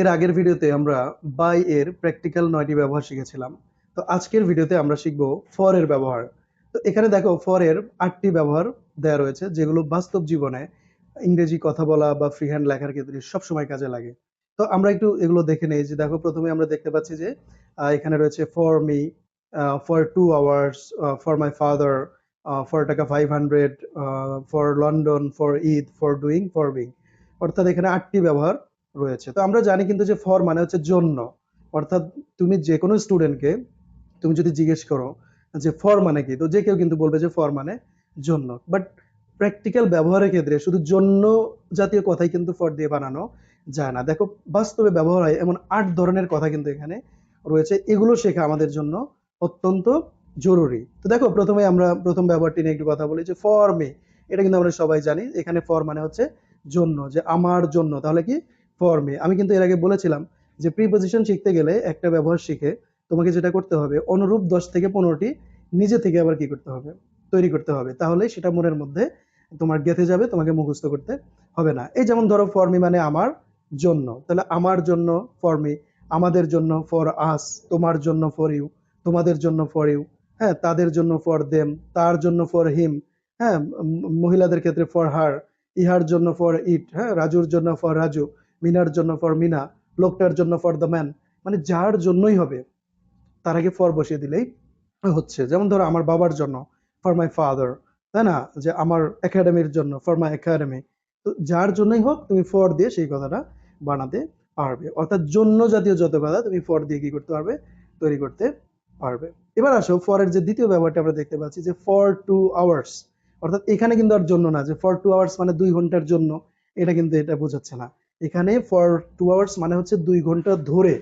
এর আগের ভিডিওতে আমরা বাই এর প্র্যাকটিক্যাল 9টি ব্যবহার শিখেছিলাম। তো আজকের ভিডিওতে আমরা শিখব ফর এর ব্যবহার। তো এখানে দেখো ফর এর 8টি ব্যবহার দেয়া রয়েছে, যেগুলো বাস্তব জীবনে ইংরেজি কথা বলা বা ফ্রি হ্যান্ড লেখার ক্ষেত্রে সবসময় কাজে লাগে। তো আমরা একটু এগুলো দেখে নেই। যে দেখো, প্রথমে আমরা দেখতে পাচ্ছি যে এখানে রয়েছে for me, for 2 hours, for my father, for taka 500, for London, for Eid, for doing, for being. অর্থাৎ এখানে 8টি ব্যবহার রয়েছে। তো আমরা জানি কিন্তু যে ফর মানে হচ্ছে জন্য। অর্থাৎ তুমি যে কোনো স্টুডেন্টকে তুমি যদি জিজ্ঞেস করো যে ফর মানে কি, তো যে কেউ কিন্তু বলবে যে ফর মানে জন্য। বাট প্র্যাকটিক্যাল ব্যবহারের ক্ষেত্রে শুধু জন্য জাতীয় কথাই কিন্তু ফর দিয়ে বানানো যায় না। দেখো, বাস্তবে ব্যবহার হয় এমন 8 ধরনের কথা কিন্তু এখানে রয়েছে। এগুলো শেখা আমাদের জন্য অত্যন্ত জরুরি। তো দেখো, প্রথমে আমরা প্রথম ব্যবহারটি নিয়ে একটু কথা বলি যে ফর মি। এটা কিন্তু আমরা সবাই জানি। এখানে ফর মানে হচ্ছে জন্য, যে আমার জন্য। তাহলে কি ফর মি। আমি কিন্তু এর আগে বলেছিলাম যে প্রিপজিশন শিখতে গেলে একটা ব্যবহার শিখে তোমাকে যেটা করতে হবে, অনুরূপ 10 থেকে 15টি নিজে থেকে আবার কি করতে হবে, তৈরি করতে হবে। তাহলে সেটা মনের মধ্যে তোমার গেঁথে যাবে, তোমাকে মুখস্থ করতে হবে না। এই যেমন ধরো, ফর মি মানে আমার জন্য। তাহলে আমার জন্য ফর মি, আমাদের জন্য ফর আস, তোমার জন্য ফর ইউ, তোমাদের জন্য ফর ইউ, হ্যাঁ, তাদের জন্য ফর দেম, তার জন্য ফর হিম, হ্যাঁ, মহিলাদের ক্ষেত্রে ফর হার, ইহার জন্য ফর ইট, হ্যাঁ, রাজুর জন্য ফর রাজু, মিনার জন্য ফর মিনা, লোকটার জন্য ফর দ্য ম্যান। মানে যার জন্যই হবে তার আগে ফর বসিয়ে দিলেই হচ্ছে। যেমন ধরো, আমার বাবার জন্য ফর মাই ফাদার, তাই না? যে আমার একাডেমির জন্য ফর মাই একাডেমি। তো যার জন্যই হোক তুমি ফর দিয়ে সেই কথাটা বানাতে পারবে। অর্থাৎ জন্য জাতীয় যত কথা তুমি ফর দিয়ে কি করতে পারবে, তৈরি করতে পারবে। এবার আসো, ফরের যে দ্বিতীয় ব্যবহারটা আমরা দেখতে পাচ্ছি যে ফর 2 আওয়ার্স। অর্থাৎ এখানে কিন্তু আর জন্য না, যে ফর 2 আওয়ার্স মানে 2 ঘন্টার জন্য। এটা কিন্তু এটা বোঝাচ্ছে না। এখানে ফর 2 আওয়ার্স মানে হচ্ছে 2 ঘন্টা ধরে।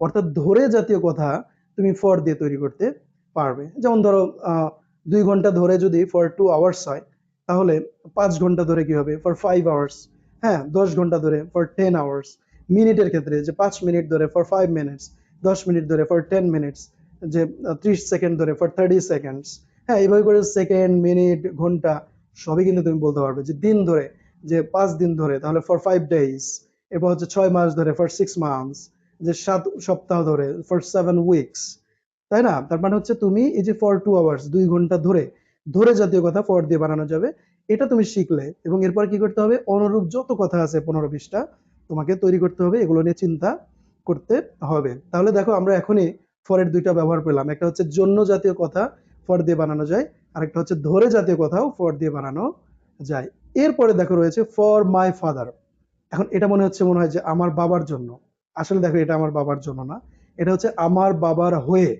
অর্থাৎ ধরে জাতীয় কথা তুমি ফর দিয়ে তৈরি করতে পারবে। যেমন ধরো, 2 ঘন্টা ধরে যদি ফর 2 আওয়ার্স হয়, তাহলে 5 ঘন্টা ধরে কি হবে, ফর 5 আওয়ার্স। হ্যাঁ, 10 ঘন্টা ধরে ফর 10 আওয়ার্স। মিনিটের ক্ষেত্রে যে 5 মিনিট ধরে ফর 5 মিনিটস, 10 মিনিট ধরে ফর 10 মিনিটস, যে 30 সেকেন্ড ধরে ফর 30 সেকেন্ডস। হ্যাঁ, এইভাবে করে সেকেন্ড, মিনিট, ঘন্টা সবই কিন্তু তুমি বলতে পারবে। যে দিন ধরে, যে 5 দিন ধরে, তাহলে ফর 5 ডেজ। এরপর হচ্ছে 6 মাস ধরে ফর 6 মান্থস। যে 7 সপ্তাহ ধরে ফর 7 উইকস। তাই না? তার মানে হচ্ছে তুমি এই যে ফর 2 আওয়ার্স, 2 ঘন্টা ধরে, ধরে জাতীয় কথা ফর দিয়ে বানানো যাবে। এটা তুমি শিখলে এবং এরপর কি করতে হবে, অনুরূপ যত কথা আছে 15-20টা তোমাকে তৈরি করতে হবে। এগুলো নিয়ে চিন্তা করতে হবে। তাহলে দেখো, আমরা এখনই ফরের 2টা ব্যবহার পেলাম। একটা হচ্ছে জন্য জাতীয় কথা ফর দিয়ে বানানো যায়, আর একটা হচ্ছে ধরে জাতীয় কথাও ফর দিয়ে বানানো যায়। এরপরে দেখো রয়েছে ফর মাই ফাদার। এখন এটা মনে হয় যে আমার বাবার জন্য। আসলে দেখো, এটা আমার বাবার জন্য না, এটা হচ্ছে আমার বাবার হয়ে।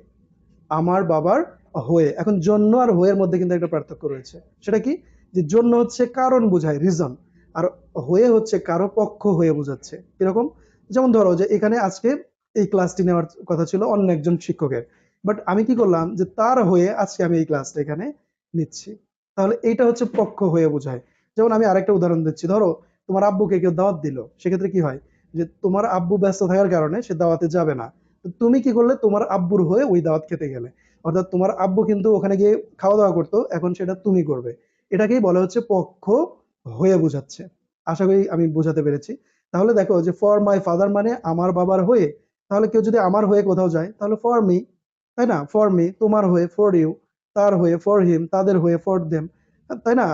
আমার বাবার হয়ে। এখন জন্য আর হয়ের মধ্যে কিন্তু একটা পার্থক্য রয়েছে। সেটা কি? যে জন্য হচ্ছে কারণ বোঝায়, রিজন। আর হয়ে হচ্ছে কারো পক্ষ হয়ে বোঝাচ্ছে। কিরকম? যেমন ধরো, যে এখানে আজকে এই ক্লাসটি নেওয়ার কথা ছিল অন্য একজন শিক্ষকের, বাট আমি কি করলাম, যে তার হয়ে আজকে আমি এই ক্লাসটা এখানে নিচ্ছি। তাহলে এইটা হচ্ছে পক্ষ হয়ে বোঝায়। যেমন আমি আরেকটা উদাহরণ দিচ্ছি। ধরো, তোমার আব্বুকে কেউ দাওয়াত দিল। সেক্ষেত্রে কি হয়, যে তোমার আব্বু ব্যস্ত থাকার কারণে সে দাওয়াতে যাবে না। তো তুমি কি করলে, তোমার আব্বুর হয়ে ওই দাওয়াত খেতে গেলে। অর্থাৎ তোমার আব্বু কিন্তু ওখানে গিয়ে খাওয়া দাওয়া করতো, এখন সেটা তুমি করবে। এটাকেই বলা হচ্ছে পক্ষ হয়ে বোঝাচ্ছে। আশা করি আমি বোঝাতে পেরেছি। তাহলে দেখো, যে ফর মাই ফাদার মানে আমার বাবার হয়ে। তাহলে কেউ যদি আমার হয়ে কোথাও যায়, তাহলে ফর মি, তাই না? ফর মি, তোমার হয়ে ফর ইউ, তার হয়ে ফর হিম, তাদের হয়ে ফর দেম, তাই না?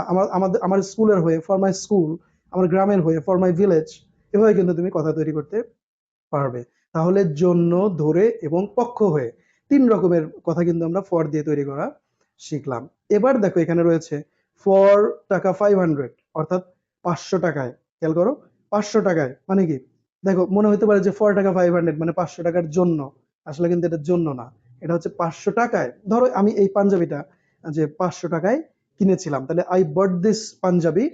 আমার স্কুলের হয়ে ফর মাই স্কুল, আমার গ্রামের হয়ে ফর মাই ভিলেজ। এভাবে কিন্তু তুমি কথা তৈরি করতে পারবে। তাহলে জন্য, ধরে এবং পক্ষ হয়ে 3 রকমের কথা কিন্তু আমরা ফর দিয়ে তৈরি করা শিখলাম। এবার দেখো, এখানে রয়েছে ফর টাকা 500, অর্থাৎ 500 টাকায়। খেয়াল করো, 500 টাকায় মানে কি? দেখো, মনে হতে পারে যে ফর টাকা 500 মানে 500 টাকার জন্য। আসলে কিন্তু এটার জন্য না, এটা হচ্ছে 500 টাকায়। ধরো, আমি এই পাঞ্জাবিটা যে 500 টাকায় কিনেছিলাম, তাহলে I bought this panjabi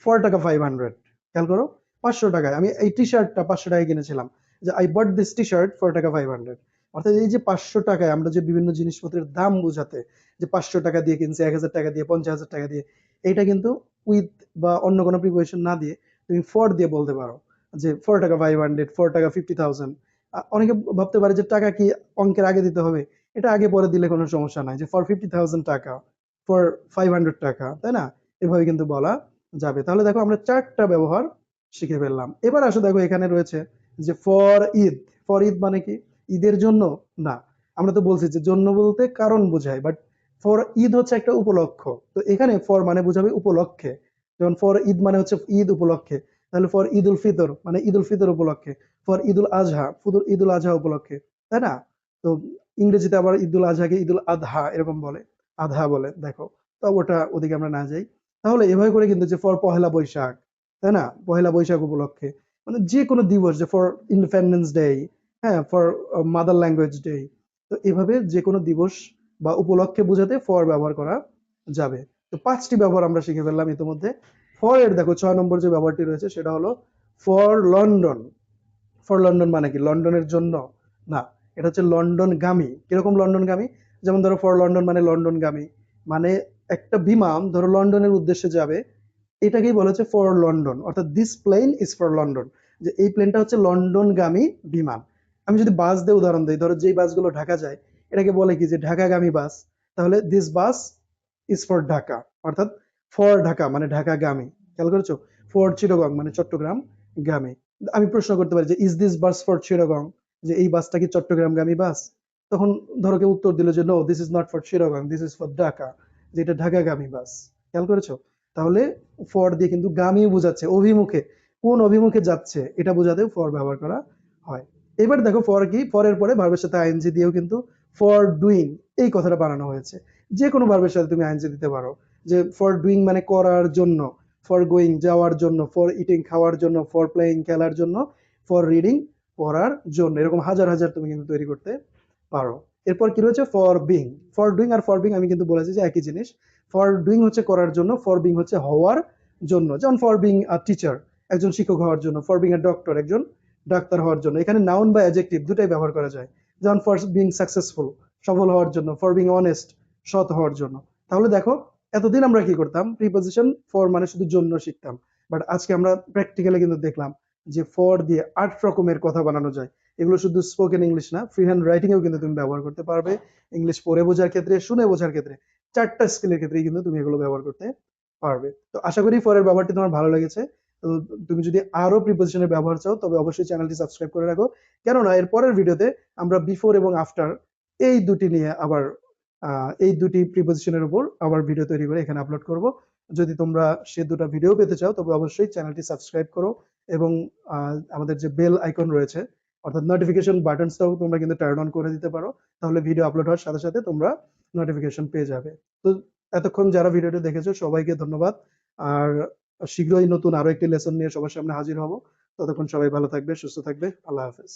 for taka 500। খেয়াল করো, 500 টাকায় আমি এই টি শার্টটা 500 টাকায় কিনেছিলাম। যে I bought this T shirt for taka 500। অর্থাৎ এই যে 500 টাকায় আমরা যে বিভিন্ন জিনিসপত্রের দাম বোঝাতে, যে 500 টাকা দিয়ে কিনছে, 1000 টাকা দিয়ে, 50,000 টাকা দিয়ে, এইটা কিন্তু উইথ বা অন্য কোনো প্রিপোজিশন না দিয়ে তুমি ফর দিয়ে বলতে পারো। যে ফর টাকা 500, ফর টাকা 50,000। অনেকে ভাবতে পারে যে টাকা কি অঙ্কের আগে দিতে হবে। এটা আগে পরে দিলে কোনো সমস্যা নাই। যে ফর 50,000 টাকা, ফর 500 টাকা, তাই না? এভাবে কিন্তু বলা যাবে। তাহলে দেখো, আমরা 4টা ব্যবহার শিখে ফেললাম। এবার আসো, দেখো এখানে রয়েছে যে ফর ঈদ মানে কি? ঈদের জন্য? না। আমরা তো বলছি যে জন্য বলতে কারণ বোঝায়, বাট ফর ঈদ হচ্ছে একটা উপলক্ষ। তো এখানে ফর মানে বোঝাবে উপলক্ষে। যেমন ফর ঈদ মানে হচ্ছে ঈদ উপলক্ষে। তাহলে ফর ঈদ উল ফিতর মানে ঈদ উল ফিতর উপলক্ষে। ফর ঈদ উল আজহা ঈদ উল আজহা উপলক্ষে, তাই না? তো ইংরেজিতে আবার ঈদ উল আজহাকে ঈদ উল আদহা এরকম বলে, আধা বলে, দেখো। তো ওটা ওদিকে আমরা না যাই। তাহলে এভাবে করে কিন্তু যে ফর পহেলা বৈশাখ, তাই না, পহেলা বৈশাখ উপলক্ষে, মানে যে কোনো দিবস, যে ফর ইন্ডিপেন্ডেন্স ডে, হ্যাঁ, ফর মাদার ল্যাঙ্গুয়েজ ডে, তো এভাবে যে কোনো দিবস বা উপলক্ষে বোঝাতে ফর ব্যবহার করা যাবে। তো ৫টি ব্যবহার আমরা শিখে ফেললাম ইতিমধ্যে। ফর এর দেখো ৬ নম্বর যে ব্যবহারটি রয়েছে সেটা হলো ফর লন্ডন। ফর লন্ডন মানে কি? লন্ডনের জন্য? না, এটা হচ্ছে লন্ডনগামী। কিরকম লন্ডনগামী? যেমন ধরো ফর লন্ডন মানে লন্ডনগামী, মানে একটা বিমান ধরো লন্ডনের উদ্দেশ্যে যাবে, এটাকেই বলা হচ্ছে ফর লন্ডন, অর্থাৎ this plane is for London, যে এই প্লেনটা হচ্ছে লন্ডনগামী বিমান। আমি যদি বাস দিয়ে উদাহরণ দিই, ধরো যেই বাসগুলো ঢাকা যায়, এটাকে বলে কি? যে ঢাকাগামী বাস। তাহলে this bus is for Dhaka, অর্থাৎ ফর ঢাকা মানে ঢাকাগামী। খেয়াল করেছো? ফর চিটাগং মানে চট্টগ্রাম গামী। আমি প্রশ্ন করতে পারি যে is this bus for Chittagong, যে এই বাসটা কি চট্টগ্রামগামী বাস? তখন ধরো কেউ উত্তর দিল যে no, this is not for Chittagong, this is for Dhaka, যে এটা ঢাকাগামী বাস। খেয়াল করেছো? তাহলে ফর দিয়ে কিন্তু গামী বোঝাচ্ছে, অভিমুখে, কোন অভিমুখে যাচ্ছে এটা বোঝাতেও ফর ব্যবহার করা হয়। এবার দেখো ফর কি? ফরের পরে ভার্বের সাথে আইএনজি দিয়েও কিন্তু ফর ডুইং এই কথাটা বানানো হয়েছে। যে কোনো ভার্বের সাথে তুমি আইএনজি দিতে পারো। যে ফর ডুইং মানে করার জন্য, ফর গোয়িং যাওয়ার জন্য, ফর ইটিং খাওয়ার জন্য, ফর প্লেয়িং খেলার জন্য, ফর রিডিং পড়ার জন্য, এরকম হাজার হাজার তুমি কিন্তু তৈরি করতে পারো। এরপর কি রয়েছে? For being. ফর ডুইং আর ফর বিং আমি কিন্তু বলেছি যে একই জিনিস। ফর ডুইং হচ্ছে করার জন্য, ফর বিং হচ্ছে হওয়ার জন্য। যেমন ফর বিং আ টিচার, একজন শিক্ষক হওয়ার জন্য। ফর বিং আ ডক্টর, একজন ডাক্তার হওয়ার জন্য। এখানে নাউন বা অ্যাডজেক্টিভ দুটাই ব্যবহার করা যায়। যেমন ফর বিং সাকসেসফুল, সফল হওয়ার জন্য। ফর বিং অনেস্ট, সৎ হওয়ার জন্য। তাহলে দেখো, এতদিন আমরা কি করতাম? প্রিপজিশন ফর মানে শুধু জন্য শিখতাম, বাট আজকে আমরা প্র্যাকটিক্যালি কিন্তু দেখলাম যে ফর দিয়ে ৮ রকমের কথা বানানো যায়। এগুলো শুধু স্পোকেন ইংলিশ না, ফ্রি হ্যান্ড রাইটিং এও কিন্তু তুমি ব্যবহার করতে পারবে। ইংলিশ পড়ে বোঝার ক্ষেত্রে, শুনে বোঝার ক্ষেত্রে, ৪টা স্কিলের ক্ষেত্রেই কিন্তু তুমি এগুলো ব্যবহার করতে পারবে। তো আশা করি ফরের ব্যবহারটি তোমার ভালো লেগেছে। তো তুমি যদি আরো প্রিপোজিশনের ব্যবহার চাও, তবে অবশ্যই চ্যানেলটি সাবস্ক্রাইব করে রাখো। কেননা এর পরের ভিডিওতে আমরা বিফোর এবং আফটার এই দুটি নিয়ে আবার এই দুটি প্রিপোজিশনের উপর আবার ভিডিও তৈরি করে এখানে আপলোড করব। যদি তোমরা সে দুটো ভিডিও পেতে চাও, তবে অবশ্যই চ্যানেলটি সাবস্ক্রাইব করো, এবং আমাদের যে বেল আইকন রয়েছে, অর্থাৎ নোটিফিকেশন বাটনসটাও তোমরা কিন্তু টার্ন অন করে দিতে পারো। তাহলে ভিডিও আপলোড হওয়ার সাথে সাথে তোমরা নোটিফিকেশন পেয়ে যাবে। তো এতক্ষণ যারা ভিডিওটি দেখেছো সবাইকে ধন্যবাদ। আর শীঘ্রই নতুন আরো একটি লেসন নিয়ে সবার সামনে হাজির হব। ততক্ষণ সবাই ভালো থাকবে, সুস্থ থাকবে। আল্লাহ হাফেজ।